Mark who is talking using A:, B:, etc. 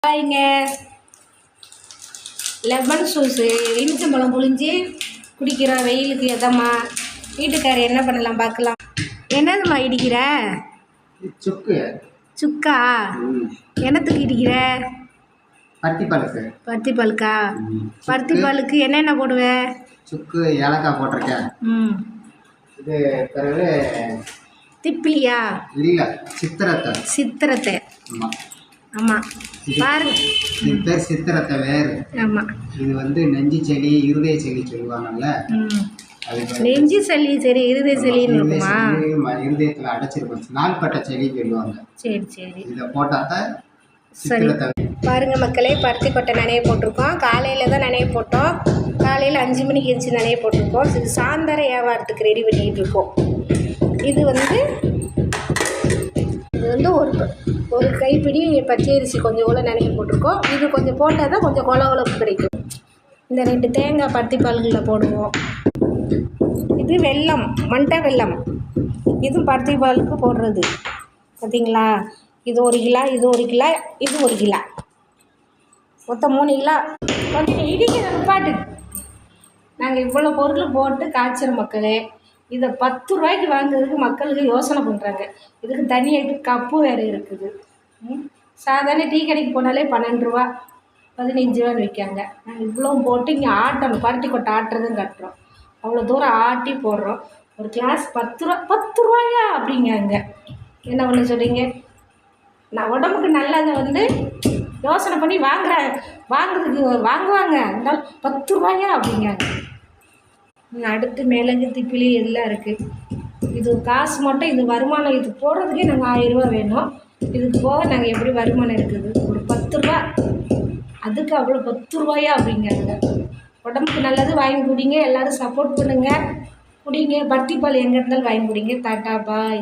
A: பாருங்க, lemon juice எலுமிச்சம்பழம் புழிஞ்சி குடிக்கிறோம் வெயிலுக்கு எதம்மா. வீட்டுக்காரர் என்ன பண்ணலாம் பார்க்கலாம். என்னதும்மா இடிக்கிற? சுக்கா என்னத்துக்கு இடிக்கிற? பருத்தி பழுக்கா? பருத்தி பழுக்கு என்னென்ன போடுவேன்?
B: சுக்கு ஏலக்காய் போட்டிருக்கேன். இது பிறகு
A: திப்பிலியா?
B: இல்லை, சித்திரத்தை.
A: சித்திரத்தை? ஆமாம். பாருங்க,
B: இது பேர் சித்திரத்தை வேறு.
A: ஆமாம்.
B: இது வந்து நெஞ்சு செளி, இருதய செளி சொல்லுவாங்கல்ல.
A: நெஞ்சு சளி சரி, இருதய செளின்னு இருக்குமா?
B: இருதயத்தில் அடைச்சிருக்கும், நாள்பட்ட செளி சொல்லுவாங்க.
A: சரி சரி.
B: இதை போட்டால் தான்
A: சரி. பாருங்க மக்களே, பருத்தி கொட்டை நனைய போட்டிருக்கோம். காலையில் தான் நனைய போட்டோம். காலையில் 5 மணிக்கு எழுந்து நனைய போட்டிருக்கோம். இது சாயந்தர வியாபாரத்துக்கு ரெடி பண்ணிக்கிட்டு இருக்கோம். இது வந்து ஒரு கைப்பிடி பச்சரிசி கொஞ்சம் கூட நனைய போட்டிருக்கோம். இது கொஞ்சம் போட்டால் தான் கொஞ்சம் கொலப்பு கிடைக்கும். இந்த 2 தேங்காய் பருத்தி பால்களில் போடுவோம். இது வெல்லம், மண்டை வெல்லம். இது பருத்தி பாலுக்கு போடுறது பார்த்தீங்களா. இது 1 கிலோ, இது 1 கிலோ, இது 1 கிலோ, மொத்தம் 3 கிலோ. கொஞ்சம் இடிக்கிற நிப்பாட்டு. நாங்கள் இவ்வளோ பொருள் போட்டு காய்ச்சிற மக்களே. இதை 10 ரூபாய்க்கு வாங்குறதுக்கு மக்களுக்கு யோசனை பண்ணுறாங்க. இதுக்கு தனியாக கப்பு வேறு இருக்குது. சாதாரண டீ கடைக்கு போனாலே 12 ரூபா 15 ரூபான்னு விற்காங்க. நாங்கள் இவ்வளோ போட்டு இங்கே ஆட்டணும், பருத்தி கொட்டை ஆட்டுறதும் கட்டுறோம். அவ்வளோ தூரம் ஆட்டி போடுறோம். ஒரு கிளாஸ் 10 ரூபா. 10 ரூபாயா அப்படிங்க. என்ன பண்ண சொல்கிறீங்க? நான் உடம்புக்கு நல்லதை வந்து யோசனை பண்ணி வாங்குறதுக்கு வாங்குவாங்க. இருந்தாலும் 10 ரூபாயா அப்படிங்காங்க. அடுத்து மிளகு, திப்பிலி எல்லாம் இருக்குது. இது காசு மட்டும், இது வருமானம். இது போடுறதுக்கே நாங்கள் 1000 ரூபா வேணும். இதுக்கு போக நாங்கள் எப்படி வருமானம் இருக்குது? ஒரு 10 ரூபா, அதுக்கு அவ்வளோ 10 ரூபாயா அப்படிங்காங்க. உடம்புக்கு நல்லது, வாங்கி குடிங்க. எல்லோரும் சப்போர்ட் பண்ணுங்கள், குடிங்க. பருத்தி பால் எங்கே இருந்தாலும் வாங்கி குடிங்க. டாட்டா பாய்.